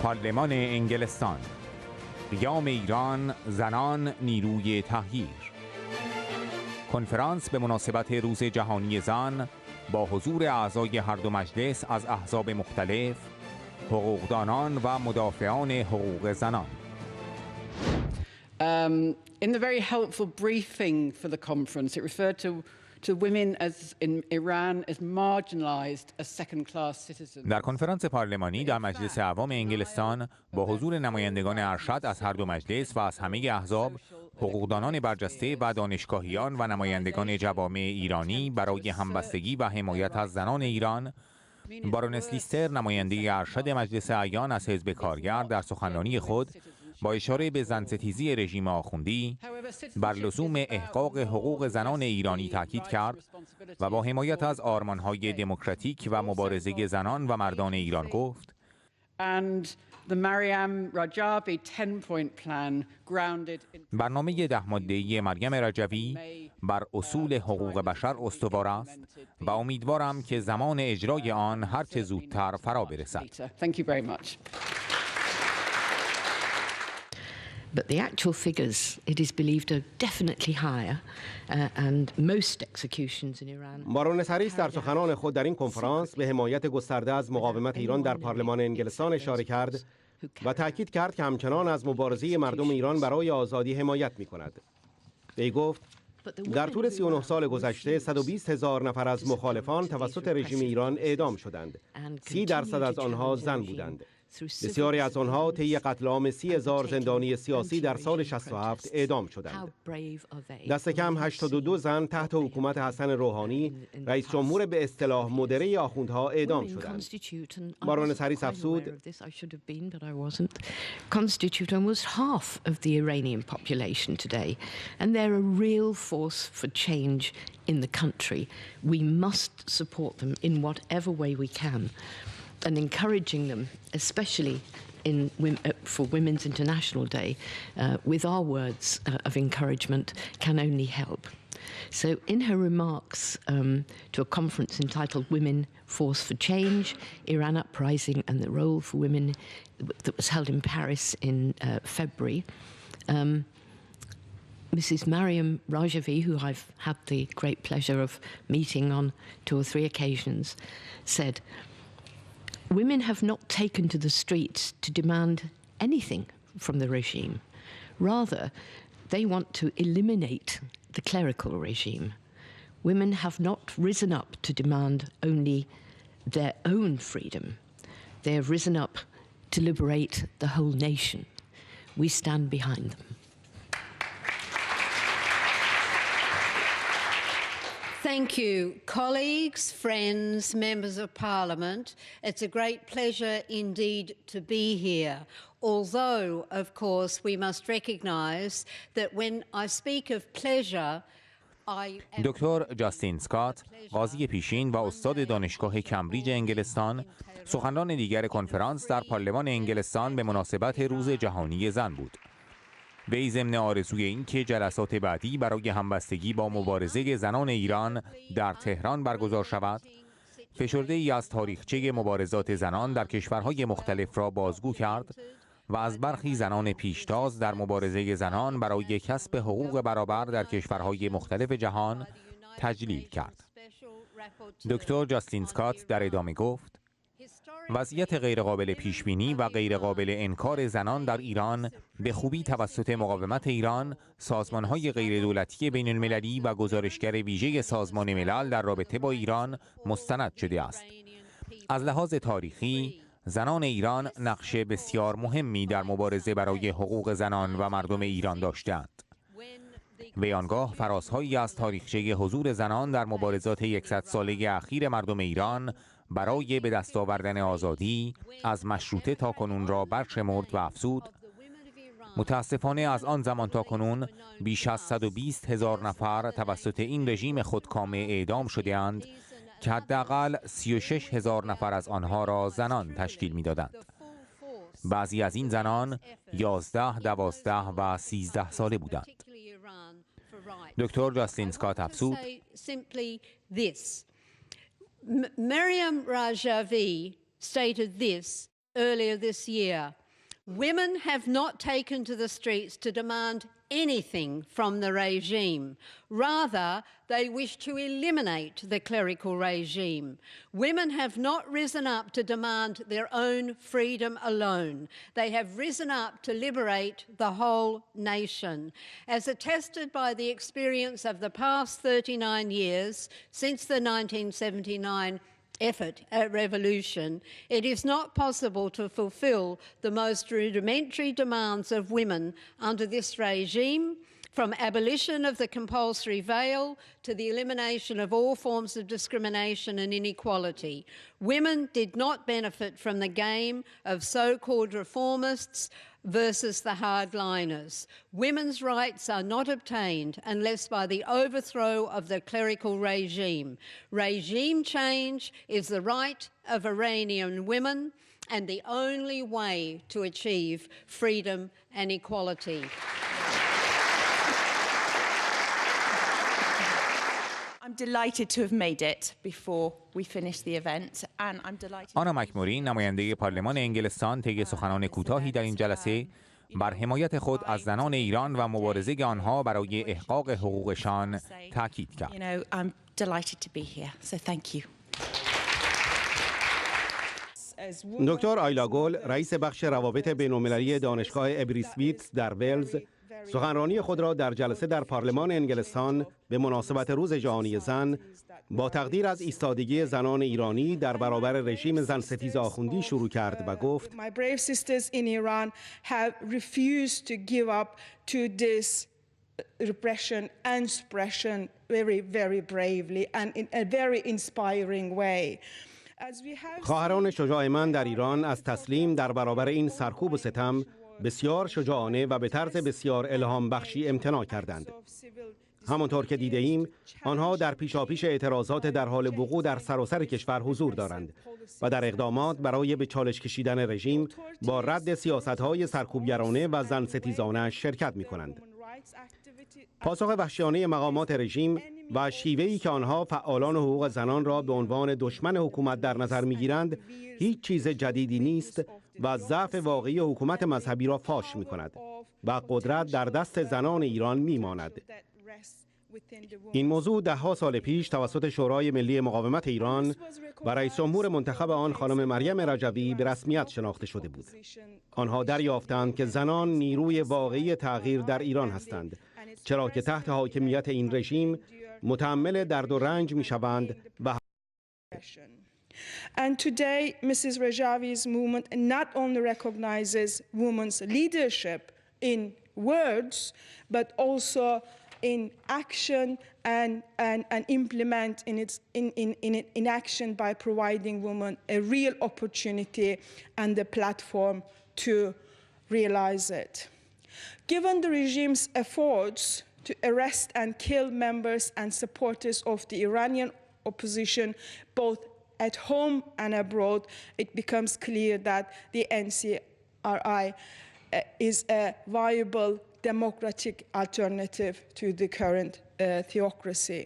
پارلمان انگلستان. قیام ایران، زنان، نیروی تغییر. کنفرانس به مناسبت روز جهانی زن با حضور اعضای هر دو مجلس از احزاب مختلف، حقوقدانان و مدافعان حقوق زنان. In the very helpful briefing for the conference, it referred to women as in Iran as marginalized as second-class citizens. در کنفرانس پارلمانی در مجلس اعوام انگلستان با حضور نمایندگان ارشد از هر دو مجلس و از همه احزاب، حقوقدانان برجسته و دانشگاهیان و نمایندگان جوامع ایرانی برای همبستگی و حمایت از زنان ایران، بارونس لیستر نماینده ارشد مجلس اعیان از حزب کارگر در سخنرانی خود با اشاره به زنستیزی رژیم آخوندی بر لزوم احقاق حقوق زنان ایرانی تاکید کرد و با حمایت از آرمان‌های دموکراتیک و مبارزه زنان و مردان ایران گفت: برنامه 10 ماده‌ای مریم رجوی بر اصول حقوق بشر استوار است و امیدوارم که زمان اجرای آن هر چه زودتر فرا برسد. But the actual figures, it is believed, are definitely higher, and most executions in Iran. بارونس هریس در سخنان خود در این کنفرانس به حمایت گسترده از مقاومت ایران در پارلمان انگلستان اشاره کرد و تاکید کرد که همچنان از مبارزه مردم ایران برای آزادی حمایت می‌کند. وی گفت: در طول 39 سال گذشته 120,000 نفر از مخالفان توسط رژیم ایران اعدام شدند. 30% از آنها زن بودند. بسیاری از آنها طی قتل عام 30,000 زندانی سیاسی در سال 67 اعدام شدند. دست کم 82 زن تحت حکومت حسن روحانی، رئیس جمهور به اصطلاح مدره آخوندها، اعدام شدند. بارونس هریس افزود: constitute almost half of the Iranian population today, and they're a real force for change in the country. We must support them in whatever way we can. And encouraging them, especially for Women's International Day, with our words of encouragement can only help. So in her remarks to a conference entitled Women Force for Change, Iran Uprising and the Role for Women, that was held in Paris in February, Mrs. Mariam Rajavi, who I've had the great pleasure of meeting on 2 or 3 occasions, said, "Women have not taken to the streets to demand anything from the regime. Rather, they want to eliminate the clerical regime. Women have not risen up to demand only their own freedom. They have risen up to liberate the whole nation. We stand behind them." Thank you, colleagues, friends, members of Parliament. It's a great pleasure indeed to be here. Although, of course, we must recognise that when I speak of pleasure, دکتر جاستین اسکات، قاضی پیشین و استاد دانشگاه کمبریج انگلستان، سخنران دیگر کنفرانس در پارلمان انگلستان به مناسبت روز جهانی زن بود. وی ضمن آرزوی این که جلسات بعدی برای همبستگی با مبارزه زنان ایران در تهران برگزار شود، فشرده‌ای از تاریخچه مبارزات زنان در کشورهای مختلف را بازگو کرد و از برخی زنان پیشتاز در مبارزه زنان برای کسب حقوق برابر در کشورهای مختلف جهان تجلیل کرد. دکتر جاستین اسکات در ادامه گفت: وضعیت غیرقابل پیشبینی و غیرقابل انکار زنان در ایران به خوبی توسط مقاومت ایران، سازمان‌های غیردولتی بین المللی و گزارشگر ویژه سازمان ملل در رابطه با ایران مستند شده است. از لحاظ تاریخی، زنان ایران نقش بسیار مهمی در مبارزه برای حقوق زنان و مردم ایران داشتند. وی آنگاه فرازهایی از تاریخچه حضور زنان در مبارزات 100 ساله اخیر مردم ایران برای به دست آوردن آزادی از مشروطه تا کنون را برشمرد و افزود: متاسفانه از آن زمان تا کنون بیش از 120,000 نفر توسط این رژیم خودکامه اعدام شده‌اند که حداقل 36,000 نفر از آنها را زنان تشکیل می‌دادند. بعضی از این زنان 11, 12 و 13 ساله بودند. دکتر جاستین اسکات افزود: Maryam Rajavi stated this earlier this year: women have not taken to the streets to demand anything from the regime. Rather, they wish to eliminate the clerical regime. Women have not risen up to demand their own freedom alone. They have risen up to liberate the whole nation. As attested by the experience of the past 39 years since the 1979 revolution, it is not possible to fulfill the most rudimentary demands of women under this regime, from abolition of the compulsory veil to the elimination of all forms of discrimination and inequality. Women did not benefit from the game of so-called reformists versus the hardliners. Women's rights are not obtained unless by the overthrow of the clerical regime. Regime change is the right of Iranian women and the only way to achieve freedom and equality. I'm delighted to have made it before we finish the event and I'm delighted. آنا مکموری، نماینده پارلمان انگلستان، طی سخنان کوتاهی در این جلسه بر حمایت خود از زنان ایران و مبارزه آنها برای احقاق حقوقشان تاکید کرد. You know, I'm delighted to be here. So thank you. دکتر آیلا گل، رئیس بخش روابط بین‌المللی دانشگاه ابریسبیت در ولز، سخنرانی خود را در جلسه در پارلمان انگلستان به مناسبت روز جهانی زن با تقدیر از ایستادگی زنان ایرانی در برابر رژیم زن ستیز آخوندی شروع کرد و گفت: My brave sisters in Iran have refused to give up to this repression and suppression very, very bravely and in a very inspiring way. خواهران شجاع من در ایران از تسلیم در برابر این سرکوب و ستم بسیار شجاعانه و به طرز بسیار الهام بخشی امتناع کردند. همانطور که دیده ایم، آنها در پیشاپیش اعتراضات در حال وقوع در سراسر کشور حضور دارند و در اقدامات برای به چالش کشیدن رژیم با رد سیاست‌های سرکوبگرانه و زن ستیزانه شرکت می‌کنند. پاسخ وحشیانه مقامات رژیم و شیوهی که آنها فعالان حقوق زنان را به عنوان دشمن حکومت در نظر می‌گیرند هیچ چیز جدیدی نیست و ضعف واقعی حکومت مذهبی را فاش می‌کند و قدرت در دست زنان ایران می‌ماند. این موضوع ده‌ها سال پیش توسط شورای ملی مقاومت ایران و رئیس جمهور منتخب آن خانم مریم رجوی به رسمیت شناخته شده بود. آنها دریافتند که زنان نیروی واقعی تغییر در ایران هستند، چرا که تحت حاکمیت این رژیم متحمل درد و رنج می‌شوند و And today, Mrs. Rajavi's movement not only recognizes women's leadership in words, but also in action and implement in action by providing women a real opportunity and a platform to realize it. Given the regime's efforts to arrest and kill members and supporters of the Iranian opposition, both at home and abroad, it becomes clear that the NCRI is a viable democratic alternative to the current theocracy.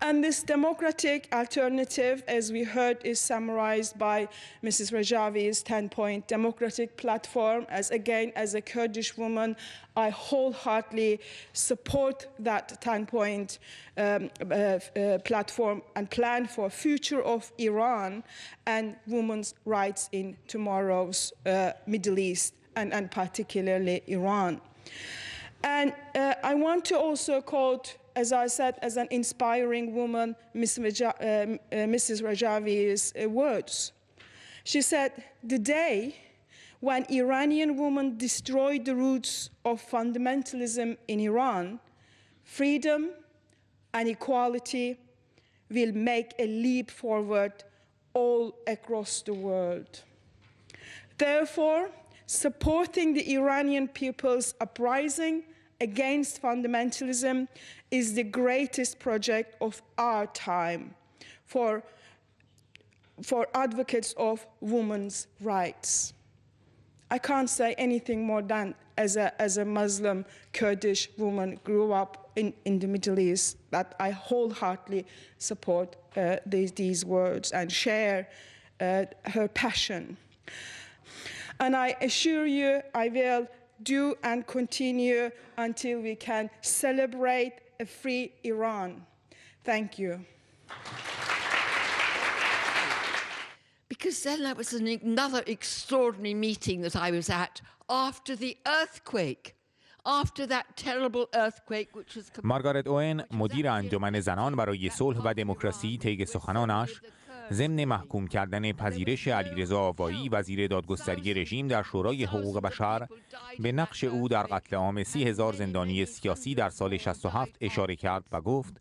And this democratic alternative, as we heard, is summarized by Mrs. Rajavi's 10-point democratic platform. As a Kurdish woman, I wholeheartedly support that 10-point platform and plan for future of Iran and women's rights in tomorrow's Middle East and particularly Iran. And I want to also quote, as I said, as an inspiring woman, Mrs. Rajavi's words. She said, "The day when Iranian women destroy the roots of fundamentalism in Iran, freedom and equality will make a leap forward all across the world. Therefore, supporting the Iranian people's uprising against fundamentalism is the greatest project of our time for advocates of women's rights. I can't say anything more than as a Muslim Kurdish woman grew up in the Middle East that I wholeheartedly support these words and share her passion. And I assure you I will do and continue until we can celebrate a free Iran. Thank you. Because then that was another extraordinary meeting that I was at after the earthquake, after that terrible earthquake which was... مارگارت اوین مدیر انجمن زنان برای صلح و دموکراسی طی سخنانش ضمن محکوم کردن پذیرش علیرضا آوایی وزیر دادگستری رژیم در شورای حقوق بشر به نقش او در قتل عام 30,000 زندانی سیاسی در سال 67 اشاره کرد و گفت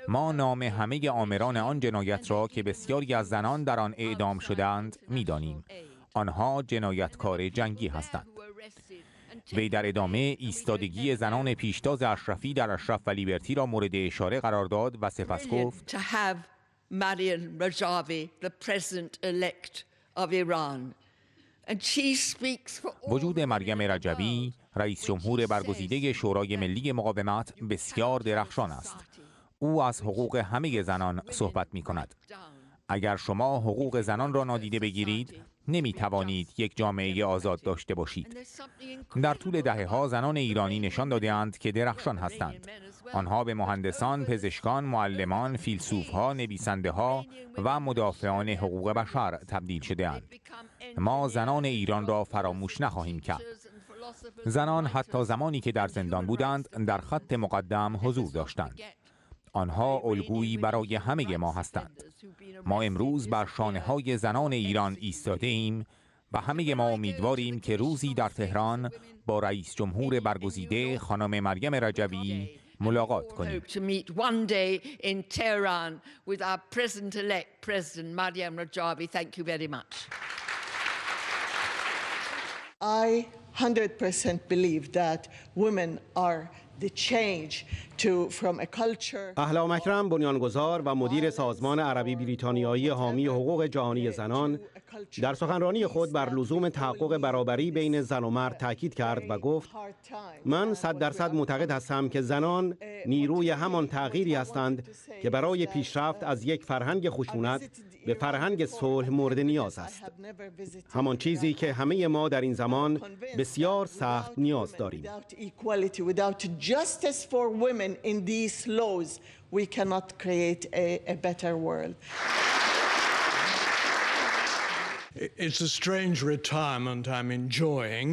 ما نام همه آمران آن جنایت را که بسیاری از زنان در آن اعدام شدند می‌دانیم. آنها جنایتکار جنگی هستند. وی در ادامه ایستادگی زنان پیشتاز اشرفی در اشرف و لیبرتی را مورد اشاره قرار داد و سپس گفت Mariam Rajavi, the president-elect of Iran. And she speaks for all... وجود مریم رجوی رئیس جمهور برگزیده شورای ملی مقاومت بسیار درخشان است. او از حقوق همه زنان صحبت می کند. اگر شما حقوق زنان را نادیده بگیرید نمی توانید یک جامعه آزاد داشته باشید. در طول دهه‌ها زنان ایرانی نشان داده‌اند که درخشان هستند. آنها به مهندسان، پزشکان، معلمان، فیلسوف‌ها، نویسنده‌ها و مدافعان حقوق بشر تبدیل شده‌اند. ما زنان ایران را فراموش نخواهیم کرد. زنان حتی زمانی که در زندان بودند در خط مقدم حضور داشتند. آنها الگویی برای همه ما هستند. ما امروز بر شانه‌های زنان ایران ایستاده ایم و همه ما امیدواریم که روزی در تهران با رئیس جمهور برگزیده خانم مریم رجوی ملاقات کنیم. I 100% believe that women are the change from a culture. اهلا مکرم بنیانگذار و مدیر سازمان عربی بریتانیایی حامی حقوق جهانی زنان در سخنرانی خود بر لزوم تحقق برابری بین زن و مرد تاکید کرد و گفت من 100% معتقد هستم که زنان نیروی همان تغییری هستند که برای پیشرفت از یک فرهنگ خشونت به فرهنگ صلح مورد نیاز است. همان چیزی که همه ما در این زمان بسیار سخت نیاز داریم. Justice for women in these laws, we cannot create a better world. It's a strange retirement I'm enjoying,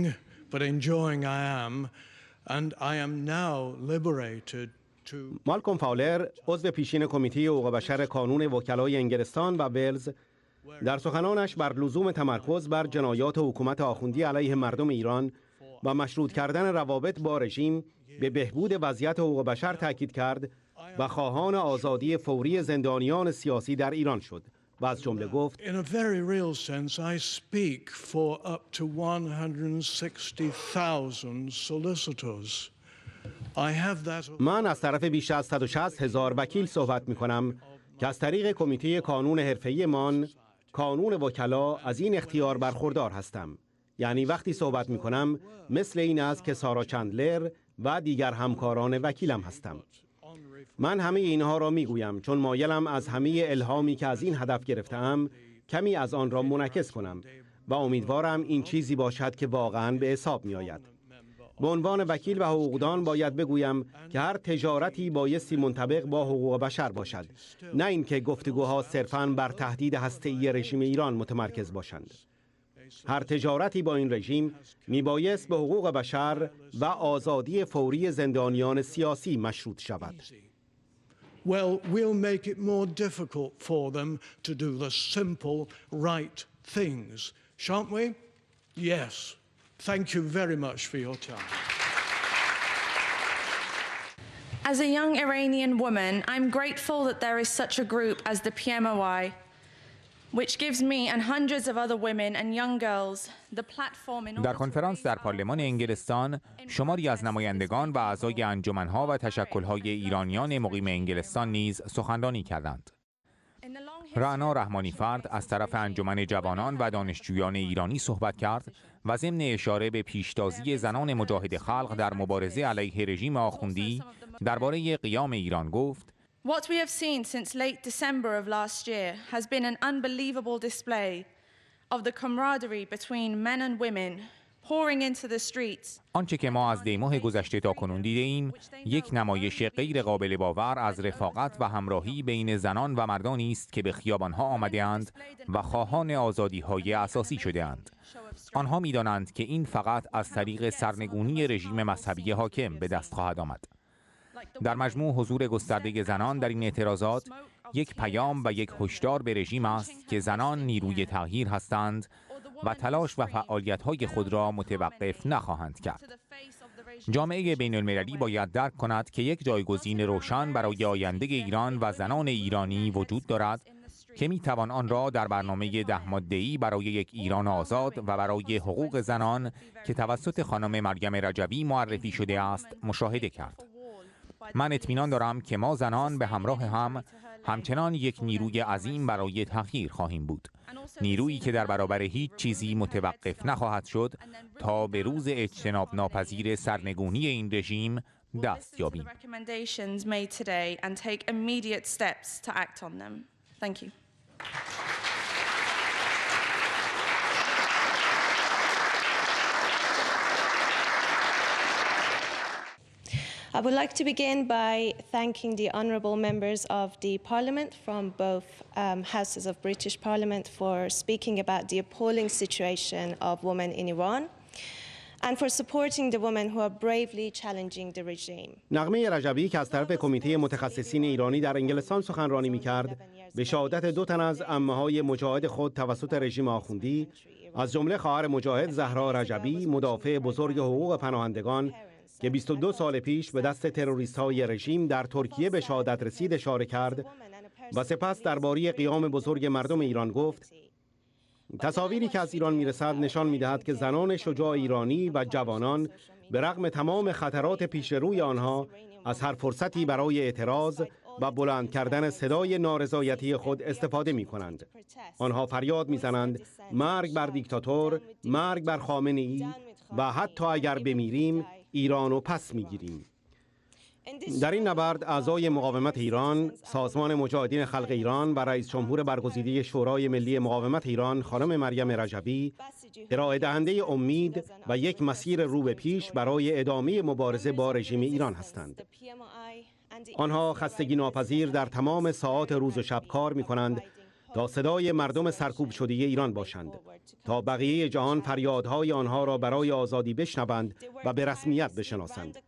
but enjoying I am, and I am now liberated to... مالکوم فاولر، عضو پیشین کمیته حقوق بشر کانون وکلای انگلستان و ولز، در سخنانش بر لزوم تمرکز بر جنایات حکومت آخوندی علیه مردم ایران و مشروط کردن روابط با رژیم به بهبود وضعیت حقوق بشر تاکید کرد و خواهان آزادی فوری زندانیان سیاسی در ایران شد و از جمله گفت In a very real sense I speak for up to 160,000 solicitors. I have that... من از طرف بیش از 160,000 وکیل صحبت می کنم که از طریق کمیته کانون حرفه‌ای مان کانون وکلا از این اختیار برخوردار هستم. یعنی وقتی صحبت می کنم مثل این است که سارا چندلر و دیگر همکاران وکیلم هستم. من همه اینها را می گویم چون مایلم از همه الهامی که از این هدف گرفتم کمی از آن را منعکس کنم و امیدوارم این چیزی باشد که واقعاً به حساب می آید. به عنوان وکیل و حقوقدان باید بگویم که هر تجارتی بایستی منطبق با حقوق بشر باشد، نه اینکه گفتگوها صرفاً بر تهدید هسته‌ای رژیم ایران متمرکز باشند. هر تجارتی با این رژیم میبایست به حقوق بشر و آزادی فوری زندانیان سیاسی مشروط شود. Well, we'll make it more difficult for them to do the simple right things, shan't we? Yes. Thank you very much for your time. As a young Iranian woman, I'm grateful that there is such a group as the PMOI در کنفرانس در پارلمان انگلستان شماری از نمایندگان و اعضای انجمن‌ها و تشکل‌های ایرانیان مقیم انگلستان نیز سخنرانی کردند. رعنا رحمانی فرد از طرف انجمن جوانان و دانشجویان ایرانی صحبت کرد و ضمن اشاره به پیشتازی زنان مجاهد خلق در مبارزه علیه رژیم آخوندی درباره قیام ایران گفت: What we have seen since late December of last year has been an unbelievable display of the camaraderie between men and women pouring into the streets. آنچه که ما از دی‌ماه گذشته تا کنون دیده‌ایم یک نمایش غیر قابل باور از رفاقت و همراهی بین زنان و مردانی است که به خیابان‌ها آمده‌اند و خواهان آزادی‌های اساسی شده‌اند. آنها می‌دانند که این فقط از طریق سرنگونی رژیم مذهبی حاکم به دست خواهد آمد. در مجموع حضور گسترده زنان در این اعتراضات یک پیام و یک هشدار به رژیم است که زنان نیروی تغییر هستند و تلاش و فعالیت‌های خود را متوقف نخواهند کرد. جامعه بین‌المللی باید درک کند که یک جایگزین روشن برای آینده ایران و زنان ایرانی وجود دارد که می‌توان آن را در برنامه 10 ماده‌ای برای یک ایران آزاد و برای حقوق زنان که توسط خانم مریم رجبی معرفی شده است مشاهده کرد. من اطمینان دارم که ما زنان به همراه همچنان یک نیروی عظیم برای تغییر خواهیم بود. نیرویی که در برابر هیچ چیزی متوقف نخواهد شد تا به روز اجتناب ناپذیر سرنگونی این رژیم دست یابیم. I would like to begin by thanking the honourable members of the Parliament from both houses of British Parliament for speaking about the appalling situation of women in Iran and for supporting the women who are bravely challenging the regime. نغمه رجبی که از طرف کمیته متخصصین ایرانی در انگلستان سخنرانی می‌کرد، به شهادت 2 تن از عمه‌های مجاهد خود توسط رژیم آخوندی، از جمله خواهر مجاهد زهرا رجبی، مدافع بزرگ حقوق پناهندگان که 22 سال پیش به دست تروریست‌های رژیم در ترکیه به شهادت رسید اشاره کرد و سپس درباره قیام بزرگ مردم ایران گفت: تصاویری که از ایران میرسد نشان میدهد که زنان شجاع ایرانی و جوانان به رغم تمام خطرات پیش روی آنها از هر فرصتی برای اعتراض و بلند کردن صدای نارضایتی خود استفاده می کنند. آنها فریاد می زنند: مرگ بر دیکتاتور، مرگ بر خامنه‌ای و حتی اگر بمیریم ایرانو پس میگیریم. در این نبرد اعضای مقاومت ایران، سازمان مجاهدین خلق ایران و رئیس جمهور برگزیده شورای ملی مقاومت ایران خانم مریم رجبی ارائه دهنده امید و یک مسیر رو به پیش برای ادامه مبارزه با رژیم ایران هستند. آنها خستگی ناپذیر در تمام ساعات روز و شب کار می کنند تا صدای مردم سرکوب شده ایران باشند، تا بقیه جهان فریادهای آنها را برای آزادی بشنوند و به رسمیت بشناسند.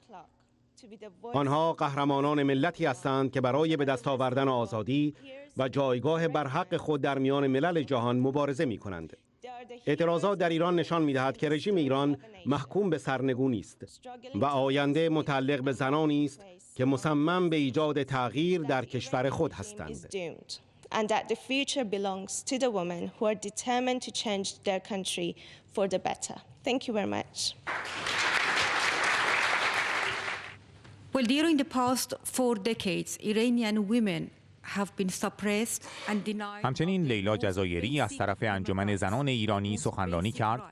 آنها قهرمانان ملتی هستند که برای به دست آوردن آزادی و جایگاه برحق خود در میان ملل جهان مبارزه می کنند. اعتراضات در ایران نشان می دهد که رژیم ایران محکوم به سرنگونی است و آینده متعلق به زنانی است که مصمم به ایجاد تغییر در کشور خود هستند. And that the future belongs to the women who are determined to change their country for the better. Thank you very much. Well, during the past 4 decades, Iranian women have been suppressed and denied. همچنین لیلا جزایری از طرف انجمن زنان ایرانی سخنرانی کرد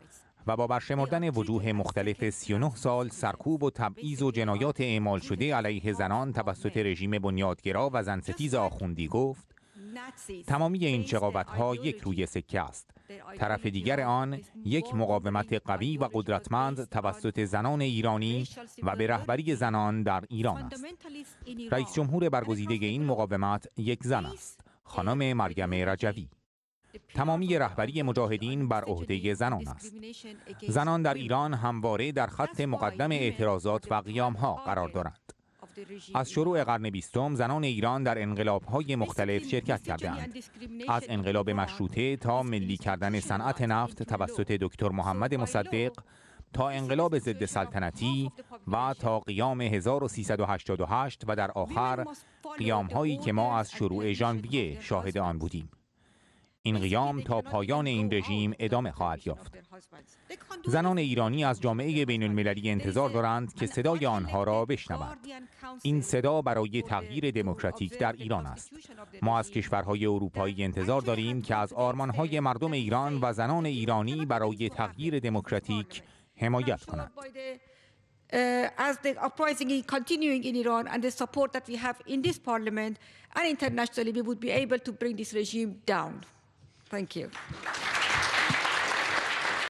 و با برشمردن وجوه مختلف 39 سال سرکوب و تبعیض و جنایات اعمال شده علیه زنان توسط رژیم بنیادگرا و زنستیز آخوندی گفت: تمامی این شقاوت‌ها یک روی سکه است. طرف دیگر آن یک مقاومت قوی و قدرتمند توسط زنان ایرانی و به رهبری زنان در ایران است. رئیس جمهور برگزیده این مقاومت یک زن است، خانم مریم رجبی. تمامی رهبری مجاهدین بر عهده زنان است. زنان در ایران همواره در خط مقدم اعتراضات و قیام‌ها قرار دارند. از شروع قرن 20 زنان ایران در انقلاب‌های مختلف شرکت کردند. از انقلاب مشروطه تا ملی کردن صنعت نفت توسط دکتر محمد مصدق، تا انقلاب ضد سلطنتی و تا قیام 1388 و در آخر قیام‌هایی که ما از شروع ژانویه شاهد آن بودیم. این قیام تا پایان این رژیم ادامه خواهد یافت. زنان ایرانی از جامعه بین المللی انتظار دارند که صدای آنها را بشنوند. این صدا برای تغییر دموکراتیک در ایران است. ما از کشورهای اروپایی انتظار داریم که از آرمانهای مردم ایران و زنان ایرانی برای تغییر دموکراتیک حمایت کنند. As the uprising is continuing in Iran and the support that we have in this parliament and internationally, we would be able to bring this regime down. Thank you.